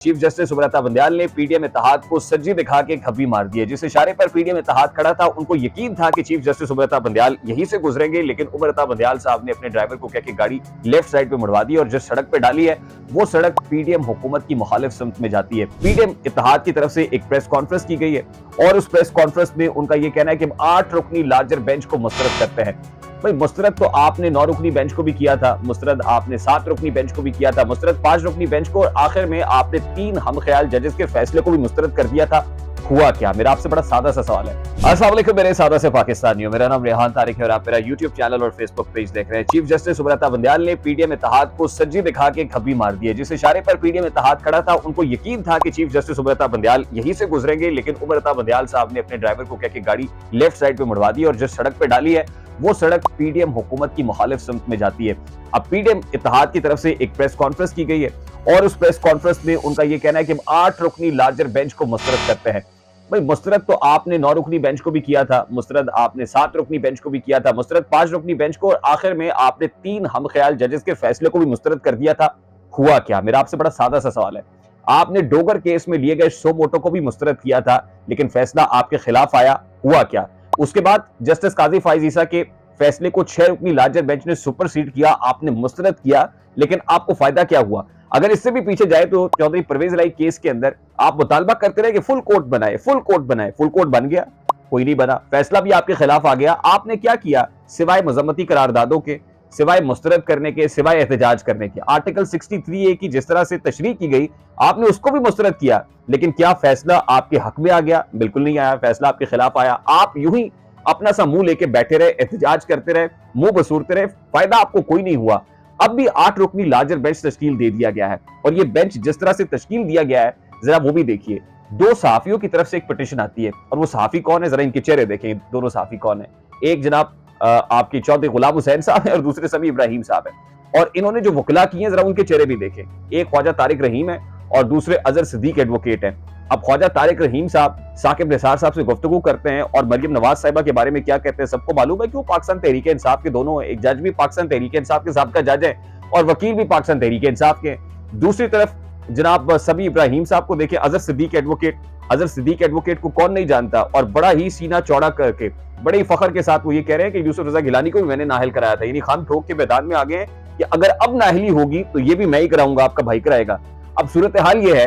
Chief justice Subrata Bandial ने PDM इत्तेहाद को सज्जी दिखा के खब्बी मार दी है। जिस इशारे पर पीडीएम इत्तेहाद खड़ा था, उनको यकीन था कि चीफ जस्टिस सुब्रता बंदयाल यहीं से गुजरेंगे, लेकिन सुब्रता बंदयाल साहब ने अपने ड्राइवर को कह के गाड़ी लेफ्ट साइड पे मुड़वा दी और जिस सड़क पे डाली है वो सड़क पीडीएम हुकूमत की मुखालिफ समत में जाती है। पीडीएम इत्तेहाद की तरफ से एक प्रेस कॉन्फ्रेंस की गई है और उस प्रेस कॉन्फ्रेंस में उनका यह कहना है कि हम 8 रुकनी लार्जर बेंच को मुस्तरद करते हैं। भाई मुस्तरद तो आपने 9 रुकनी बेंच को भी किया था, मुस्तरद आपने 7 रुकनी बेंच को भी किया था, मुस्तरद 5 रुकनी बेंच को, और आखिर में आपने 3 हमख्याल जजेस के फैसले को भी मुस्तरद कर दिया था। हुआ क्या? मेरा आपसे बड़ा सादा सा सवाल है। अस्सलाम वालेकुम मेरे सादा से पाकिस्तानियों, मेरा नाम रेहान तारिक है और आप मेरा यूट्यूब चैनल और फेसबुक पेज देख रहे हैं। चीफ जस्टिस सुब्रता बंदयाल ने पीडीएम इत्तेहाद को सज्जी दिखा के खब्बी मार दी है। जिस इशारे पर पीडीएम इत्तेहाद खड़ा था, उनको यकीन था कि चीफ जस्टिस सुब्रता बंदयाल यहीं से गुजरेंगे, लेकिन सुब्रता बंदयाल साहब ने अपने ड्राइवर को कह के गाड़ी लेफ्ट साइड पे मुड़वा दी और जिस सड़क पे डाली है वो सड़क पीडीएम हुकूमत की मुखालिफ समत में जाती है। अब पीडीएम इत्तेहाद की तरफ से एक प्रेस कॉन्फ्रेंस की गई है और उस प्रेस कॉन्फ्रेंस में उनका यह कहना है कि हम 8 रुकनी लार्जर बेंच को मुस्तरद करते हैं। भाई मुस्तरद तो आपने 9 रुकनी बेंच को भी किया था, मुस्तरद आपने 7 रुकनी बेंच को भी किया था, मुस्तरद 5 रुकनी बेंच को, और आखिर में आपने 3 हमख्याल जजेस के फैसले को भी मुस्तरद कर दिया था। हुआ क्या? मेरा आपसे बड़ा सादा सा सवाल है। आपने डोगर केस में लिए गए सो मोटो को भी मुस्तरद किया था, लेकिन फैसला आपके खिलाफ आया। हुआ क्या? उसके बाद जस्टिस काजी फाइज ईसा के फैसले को 6 रुकनी लार्जर बेंच ने सुपरसीड किया, आपने मुस्तरद किया, लेकिन आपको फायदा क्या हुआ? अगर इससे भी पीछे जाए तो चौधरी परवेज इलाही केस के अंदर आप मुतालबा करते रहे कि फुल कोर्ट बनाए, फुल कोर्ट बनाए, फुल कोर्ट बन गया, कोई नहीं बना, फैसला भी आपके खिलाफ आ गया। आपने क्या किया? सिवाय मजम्मती करारदादों के, सिवाय मुस्तरद करने के, सिवाय एहतजाज करने के, आर्टिकल 63A की जिस तरह से तशरीह की गई आपने उसको भी मुस्तरद किया, लेकिन क्या फैसला आपके हक में आ गया? बिल्कुल नहीं आया, फैसला आपके खिलाफ आया। आप यूं ही अपना सा मुंह लेके बैठे रहे, एहतजाज करते रहे, मुंह बसूरते रहे, फायदा आपको कोई नहीं हुआ। अब भी 8 रुकनी लार्जर बेंच तश्कील दे दिया गया है और ये बेंच जिस तरह से तश्कील दिया गया है जरा वो भी देखिए। 2 सहाफियों की तरफ से एक पिटीशन आती है और वो सहाफी कौन है, जरा इनके चेहरे देखें, दोनों सहाफी कौन है। एक जनाब आपके चौधरी गुलाम हुसैन साहब है और दूसरे समी इब्राहिम साहब है, और इन्होंने जो वकला किए हैं जरा उनके चेहरे भी देखें। एक ख्वाजा तारिक रहीम है और दूसरे अजहर सिद्दीक एडवोकेट है। अब ख्वाजा तारिक रहीम साहब साकिब निसार साहब से गुफ्तगू करते हैं और मरियम नवाज साहिबा के बारे में क्या कहते हैं सबको मालूम है कि वो पाकिस्तान तहरीक इंसाफ के दोनों, एक जज भी पाकिस्तान तहरीक इंसाफ के साहब का जज है और वकील भी पाकिस्तान तहरीक इंसाफ के। दूसरी तरफ जनाब समी इब्राहिम साहब को देखें, अजहर सिद्दीक एडवोकेट। अजहर सिद्दीक एडवोकेट को कौन नहीं जानता, और बड़ा ही सीना चौड़ा करके बड़े ही फखर के साथ वो ये कह रहे हैं कि यूसुफ रजा गिलानी को भी मैंने नाहिल कराया था। यानी खान ठोक के मैदान में आ गए कि अगर अब नाहिली होगी तो ये भी मैं ही कराऊंगा, आपका भाई कराएगा। अब सूरत हाल ये है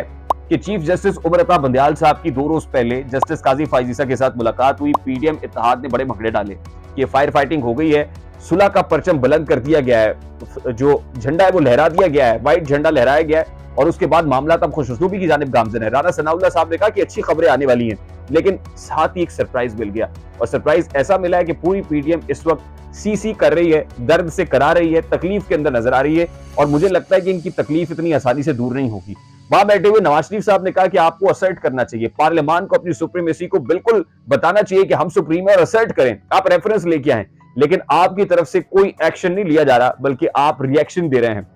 कि चीफ जस्टिस सुब्रता बंदयाल साहब की 2 रोज पहले जस्टिस काजी फाइज ईसा के साथ मुलाकात हुई। पीडीएम इत्तेहाद ने बड़े भगड़े डाले कि फायर फाइटिंग हो गई है, सुलह का परचम बुलंद कर दिया गया है, जो झंडा है वो लहरा दिया गया है, व्हाइट झंडा लहराया गया है, और उसके बाद मामला तब खुशउस्लूबी की जानिब गामजन है। राना सनाउल्लाह साहब ने कहा कि अच्छी खबरें आने वाली हैं, लेकिन साथ ही एक सरप्राइज मिल गया, और सरप्राइज ऐसा मिला है कि पूरी पीडीएम इस वक्त सी कर रही है, दर्द से करा रही है, तकलीफ के अंदर नजर आ रही है, और मुझे लगता है कि इनकी तकलीफ इतनी आसानी से दूर नहीं होगी। वहां बैठे हुए नवाज शरीफ साहब ने कहा कि आपको असर्ट करना चाहिए, पार्लियामान को अपनी सुप्रीमेसी को बिल्कुल बताना चाहिए कि हम सुप्रीम है और असर्ट करें, आप रेफरेंस लेके आए, लेकिन आपकी तरफ से कोई एक्शन नहीं लिया जा रहा, बल्कि आप रिएक्शन दे रहे हैं।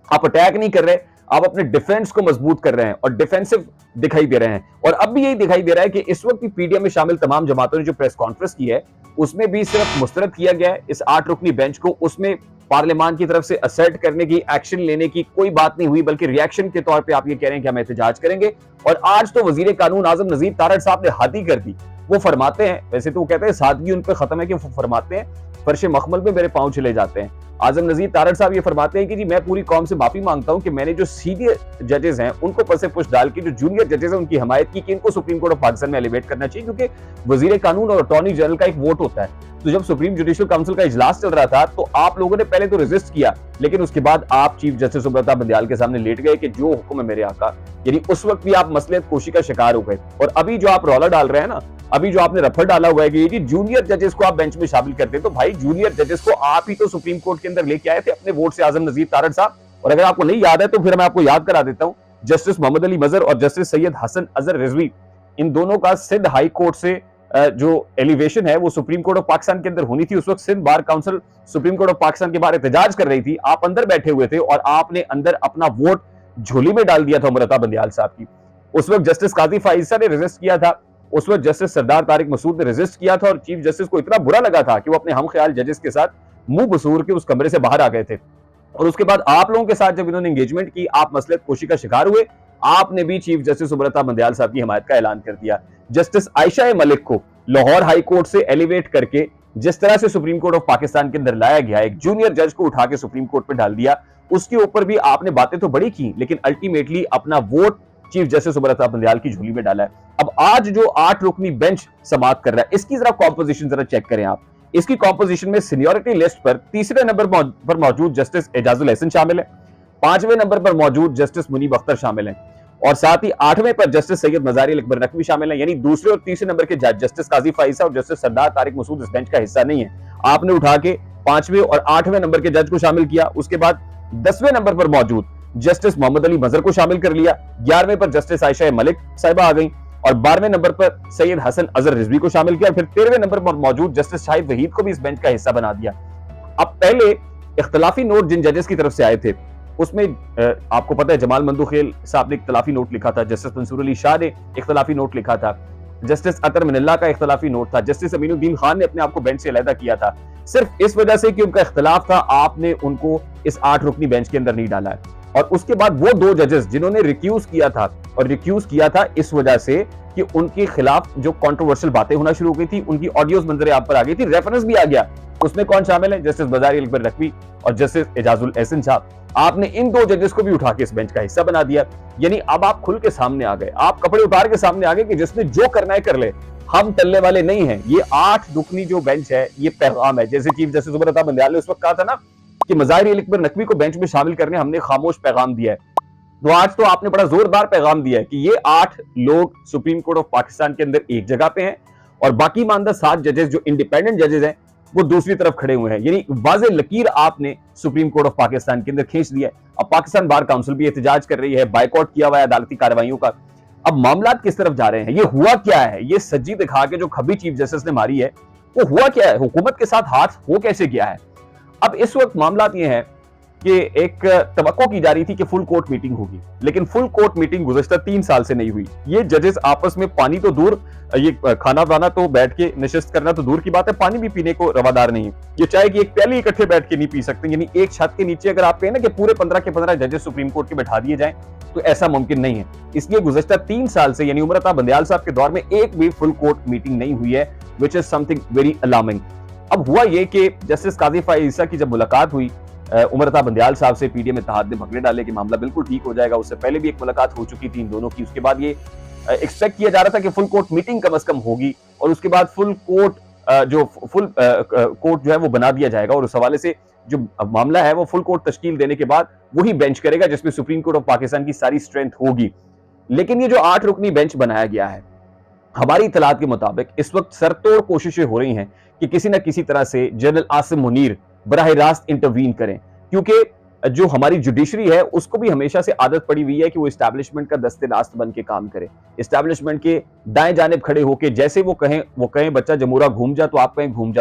आप अटैक नहीं कर रहे, आप अपने डिफेंस को मजबूत कर रहे हैं और डिफेंसिव दिखाई दे रहे हैं। और अब भी यही दिखाई दे रहा है कि इस वक्त भी पीडीएम में शामिल तमाम जमातों ने जो प्रेस कॉन्फ्रेंस की है उसमें भी सिर्फ मुस्तरद किया गया है इस 8 रुकनी बेंच को, उसमें पार्लियामान की तरफ से असर्ट करने की, एक्शन लेने की कोई बात नहीं हुई, बल्कि रिएक्शन के तौर पे आप ये कह रहे हैं कि हम एहतजाज करेंगे। और आज तो वजीर कानून आजम नजीर तारड़ साहब ने हद ही कर दी। वो फरमाते हैं, वैसे तो वो कहते हैं सादगी उन पर खत्म है, कि वो फरमाते हैं फर्श मखमल में मेरे पांव चले जाते हैं। आजम नजीर तारड़ साहब ये फरमाते हैं कि जी मैं पूरी कौम से माफी मांगता हूं कि मैंने जो सीनियर जजेस हैं उनको पर से पुश डाल के जो जूनियर जजेस हैं उनकी हमायत की कि इनको सुप्रीम कोर्ट ऑफ पाकिस्तान में एलिवेट करना चाहिए, क्योंकि वजीर कानून और अटॉर्नी जनरल का एक वोट होता है। तो जब सुप्रीम जुडिशियल काउंसिल का इजलास चल रहा था तो आप लोगों ने पहले तो रेजिस्ट किया, लेकिन उसके बाद आप चीफ जस्टिस सुब्रता बंदयाल के सामने लेट गए कि जो हुक्म है मेरे आका, यानी उस वक्त भी आप मसलियत कोशी का शिकार हो गए। और अभी जो आप रौला डाल रहे हैं ना, अभी जो आपने रफड़ डाला हुआ है कि ये जूनियर जजेस को आप बेंच में शामिल करते हैं, तो भाई जूनियर जजेस को आप ही तो सुप्रीम कोर्ट के अंदर लेके आए थे अपने वोट से, आजम नजीर तारड़ साहब। और अगर आपको नहीं याद है तो फिर मैं आपको याद करा देता हूं, जस्टिस मोहम्मद अली मजहर और जस्टिस सैयद हसन अजहर रिजवी, इन दोनों का सिंध हाई कोर्ट से जो एलिवेशन है वो सुप्रीम कोर्ट ऑफ पाकिस्तान के अंदर होनी थी। उस वक्त Sindh bar council supreme court of Pakistan के बाहर एहतजाज कर रही थी, आप अंदर बैठे हुए थे और आपने अंदर अपना वोट झोली में डाल दिया था सुब्रता बंदयाल साहब की। उस वक्त जस्टिस काजी फाइज ईसा ने रेजिस्ट किया था, उस वक्त जस्टिस सरदार तारिक मसूद ने रेजिस्ट किया था, और चीफ जस्टिस को इतना बुरा लगा था कि वो अपने हम ख्याल जजेस के साथ मुंह बसूर के उस कमरे से बाहर आ गए थे। और उसके बाद आप लोगों के साथ जब इन्होंने एंगेजमेंट की, आप मसलियत कोशी का शिकार हुए, आपने भी चीफ जस्टिस सुब्रता बंदयाल साहब की हिमायत का ऐलान कर दिया। जस्टिस आयशा मलिक को लाहौर हाई कोर्ट से एलिवेट करके जिस तरह से सुप्रीम कोर्ट ऑफ पाकिस्तान के अंदर लाया गया, एक जूनियर जज को उठा के सुप्रीम कोर्ट पे डाल दिया, उसके ऊपर भी आपने बातें तो बड़ी की, लेकिन अल्टीमेटली अपना vote chief justice Subrata Bandial की झोली में डाला है। अब आज जो 8 रुकनी बेंच समाअत कर रहा है, इसकी जरा कॉम्पोजिशन जरा चेक करें आप। इसकी कॉम्पोजिशन में सीनियरिटी लिस्ट पर तीसरे नंबर पर मौजूद जस्टिस एजाजुल एहसन शामिल है, 5वें नंबर पर मौजूद जस्टिस मुनीब अख्तर शामिल हैं, और साथ ही 8वें पर जस्टिस सैयद मजारी अकबर नकवी शामिल हैं। यानी दूसरे और तीसरे नंबर के जज जस्टिस काजी फाइसा और जस्टिस सरदार तारिक मसूद इस बेंच का हिस्सा नहीं है। आपने उठा के 5वें और 8वें नंबर के जज को शामिल किया। उसके बाद 10वें नंबर पर मौजूद जस्टिस मोहम्मद अली मजहर को शामिल कर लिया, 11वें पर जस्टिस आयशा मलिक साहिबा आ गई, और 12वें नंबर पर सैयद हसन अजहर रिजवी को शामिल किया, और फिर 13वें नंबर पर मौजूद जस्टिस शाहिद वहीद को भी इस बेंच का हिस्सा बना दिया। अब पहले इख्तलाफी नोट जिन जजेस की तरफ से आए थे, उसमें आपको पता है जमाल मंदुखेल साहब ने इख्तलाफी नोट लिखा था, जस्टिस मंसूर अली शाह ने इख्तलाफी नोट लिखा था, जस्टिस अतर मिनल्ला का इख्तलाफी नोट था, जस्टिस अमीनुद्दीन खान ने अपने आप को बेंच से अलहदा किया था। सिर्फ इस वजह से कि उनका इख्तलाफ था, आपने उनको इस 8 रुकनी बेंच के अंदर नहीं डाला है। और उसके बाद वो 2 जजेस जिन्होंने रिक्यूज किया था, और रिक्यूज किया था इस वजह से कि उनके खिलाफ जो कंट्रोवर्शियल बातें होना शुरू हो गई थी, उनकी ऑडियोज मंजरे आप पर आ गई थी, रेफरेंस भी आ गया। उसमें कौन शामिल है? जस्टिस मजारी अकबर नकवी और जस्टिस एजाजुल एहसन साहब। आपने इन 2 जजेस को भी उठा के इस बेंच का हिस्सा बना दिया। यानी अब आप खुल के सामने आ गए, आप कपड़े उतार के सामने आ गए कि जिसने जो करना है कर ले, हम टलने वाले नहीं हैं। ये 8 रुकनी जो बेंच है, ये पैगाम है। जैसे चीफ जस्टिस सुब्रता बंदयाल ने उस वक्त कहा था ना कि मजारी अकबर नकवी को बेंच में शामिल करने हमने खामोश पैगाम दिया है, तो आज तो आपने बड़ा जोरदार पैगाम दिया है कि ये 8 लोग सुप्रीम कोर्ट ऑफ पाकिस्तान के अंदर एक जगह पे हैं, और बाकी मानदा 7 जजेस जो इंडिपेंडेंट जजेस हैं वो दूसरी तरफ खड़े हुए हैं। यानी वाज़े लकीर आपने सुप्रीम कोर्ट ऑफ पाकिस्तान के अंदर खींच दिया है। अब पाकिस्तान बार काउंसिल भी एहतजाज कर रही है, बाइकआउट किया हुआ है अदालती कार्रवाइयों का। अब मामला किस तरफ जा रहे हैं, ये हुआ क्या है, ये सज्जी दिखा के जो खबी चीफ जस्टिस ने मारी है वो हुआ क्या है, हुकूमत के साथ हाथ हो कैसे गया है। अब इस वक्त मामला ये है कि एक तवक्को की जा रही थी कि फुल कोर्ट मीटिंग होगी, लेकिन फुल कोर्ट मीटिंग गुज़श्ता 3 साल से नहीं हुई। ये जजेस आपस में पानी तो दूर, ये खाना वाना तो बैठ के नशिस्त करना तो दूर की बात है, पानी भी पीने को रवादार नहीं है। ये चाहे कि एक प्याली इकट्ठे बैठ के नहीं पी सकते। यानी एक छत के नीचे अगर आप कहें ना कि पूरे 15 के 15 जजेस सुप्रीम कोर्ट के बैठा दिए जाएं, तो ऐसा मुमकिन नहीं है। इसलिए गुज़श्ता 3 साल से यानी उमर अता बंदयाल साहब के दौर में एक भी फुल कोर्ट मीटिंग नहीं हुई है, which is something very alarming. अब हुआ ये कि जस्टिस काजी फाइसा की जब मुलाकात हुई उमर अता बंदयाल साहब से, पीडीएम इत्तेहाद ने भगड़े डाले कि मामला बिल्कुल ठीक हो जाएगा। उससे पहले भी एक मुलाकात हो चुकी थी इन दोनों की। उसके बाद ये एक्सपेक्ट किया जा रहा था कि फुल कोर्ट मीटिंग कम से कम होगी, और उसके बाद फुल कोर्ट कोर्ट जो है वो बना दिया जाएगा, और उस हवाले से जो मामला है वो फुल कोर्ट तश्कील देने के बाद वही बेंच करेगा जिसमें सुप्रीम कोर्ट ऑफ पाकिस्तान की सारी स्ट्रेंथ होगी। लेकिन ये जो 8 रुकनी बेंच बनाया गया है, हमारी इतलात के मुताबिक इस वक्त सरतोड़ कोशिशें हो रही हैं कि किसी न किसी तरह से जनरल आसिम मुनीर बराह रास्त इंटरवीन करें, क्योंकि जो हमारी जुडिशरी है उसको भी हमेशा से आदत पड़ी हुई है कि वो इस्टेब्लिशमेंट का दस्ते रास्त बन के काम करे, इस्टेब्लिशमेंट के दाएं जानिब खड़े होकर जैसे वो कहें बच्चा जमूरा घूम जा, तो आप कहें घूम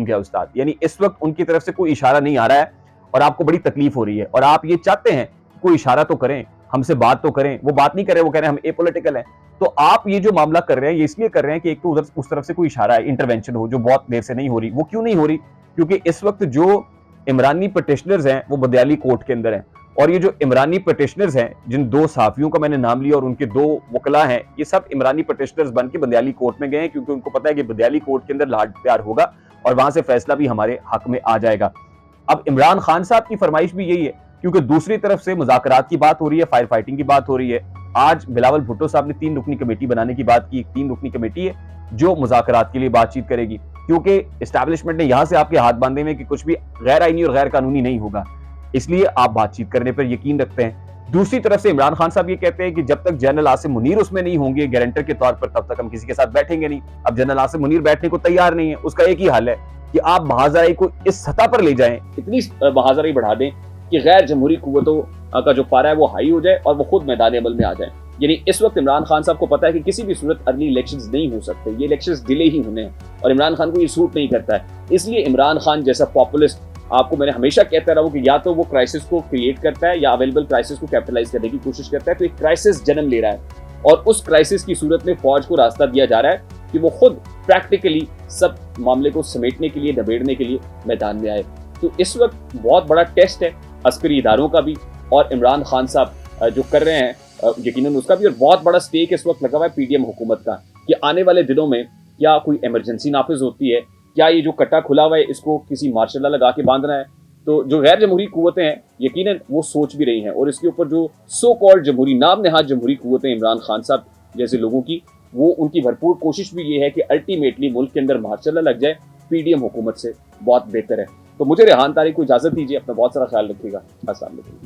गया उस्ताद। यानी इस वक्त उनकी तरफ से कोई इशारा नहीं आ रहा है और आपको बड़ी तकलीफ हो रही है, और आप ये चाहते हैं कोई इशारा तो करें, हमसे बात तो करें। वो बात नहीं कर रहे, वो कह रहे हैं हम एपॉलिटिकल हैं। तो आप ये जो मामला कर रहे हैं ये इसलिए कर रहे हैं कि एक तो उधर उस तरफ से कोई इशारा है, इंटरवेंशन हो, जो बहुत देर से नहीं हो रही। वो क्यों नहीं हो रही? क्योंकि इस वक्त जो इमरानी पिटिशनर्स हैं वो बदयाली कोर्ट के अंदर हैं, और ये जो इमरानी पिटिशनर्स हैं, जिन 2 सहाफियों का मैंने नाम लिया और उनके 2 वकला हैं, ये सब इमरानी पिटिशनर्स बन के बदयाली कोर्ट में गए हैं, क्योंकि उनको पता है कि बदयाली कोर्ट के अंदर लाड प्यार होगा और वहां से फैसला भी हमारे हक में आ जाएगा। अब इमरान खान साहब की फरमाइश भी यही है, क्योंकि दूसरी तरफ से मुज़ाकरात की बात हो रही है, फायर फाइटिंग की बात हो रही है। आज बिलावल भुट्टो साहब ने 3 रुकनी कमेटी बनाने की बात की। 3 रुकनी कमेटी है जो मुज़ाकरात के लिए बातचीत करेगी, क्योंकि एस्टैब्लिशमेंट ने यहां से आपके हाथ बांधे में कि कुछ भी गैर आईनी और गैर कानूनी नहीं होगा, इसलिए आप बातचीत करने पर यकीन रखते हैं। दूसरी तरफ से इमरान खान साहब ये कहते हैं कि जब तक जनरल आसिम मुनीर उसमें नहीं होंगे गारंटर के तौर पर, तब तक हम किसी के साथ बैठेंगे नहीं। अब जनरल आसिम मुनीर बैठने को तैयार नहीं है। उसका एक ही हल है कि आप बहादुरी को इस सतह पर ले जाएं, इतनी बहादुरी बढ़ा दें कि गैर जमहूरी कुव्वतों का जो पारा है वो हाई हो जाए और वो खुद मैदान अमल में आ जाए। यानी इस वक्त इमरान खान साहब को पता है कि किसी भी सूरत अर्ली इलेक्शंस नहीं हो सकते, ये इलेक्शंस डिले ही होने हैं, और इमरान खान को ये सूट नहीं करता है। इसलिए इमरान खान जैसा पॉपुलिस्ट, आपको मैंने हमेशा कहता रहा हूं कि या तो वो क्राइसिस को क्रिएट करता है या अवेलेबल क्राइसिस को कैपिटलाइज करने की कोशिश करता है। तो एक क्राइसिस जन्म ले रहा है, और उस क्राइसिस की सूरत में फौज को रास्ता दिया जा रहा है कि वो खुद प्रैक्टिकली सब मामले को समेटने के लिए, निबेड़ने के लिए मैदान में आए। तो इस वक्त बहुत बड़ा टेस्ट है अस्करी इदारों का भी, और इमरान खान साहब जो कर रहे हैं यकीनन उसका भी, और बहुत बड़ा स्टेक इस वक्त लगा हुआ है पीडीएम हुकूमत का कि आने वाले दिनों में क्या कोई इमरजेंसी नाफिज होती है, क्या ये जो कट्टा खुला हुआ है इसको किसी मार्शल लॉ लगा के बांधना है। तो जो गैर जमहूरी कुव्वतें हैं यकीनन वो सोच भी रही हैं, और इसके ऊपर जो सो कॉल्ड जमहूरी, नाम नहाद जमहूरी कुव्वतें इमरान खान साहब जैसे लोगों की, वो उनकी भरपूर कोशिश भी ये है कि अल्टीमेटली मुल्क के अंदर मार्शल लॉ लग जाए, पीडीएम हुकूमत से बहुत बेहतर है। तो मुझे रेहान तारिक को इजाजत दीजिए, अपना बहुत सारा ख्याल रखिएगा। अस्सलाम वालेकुम।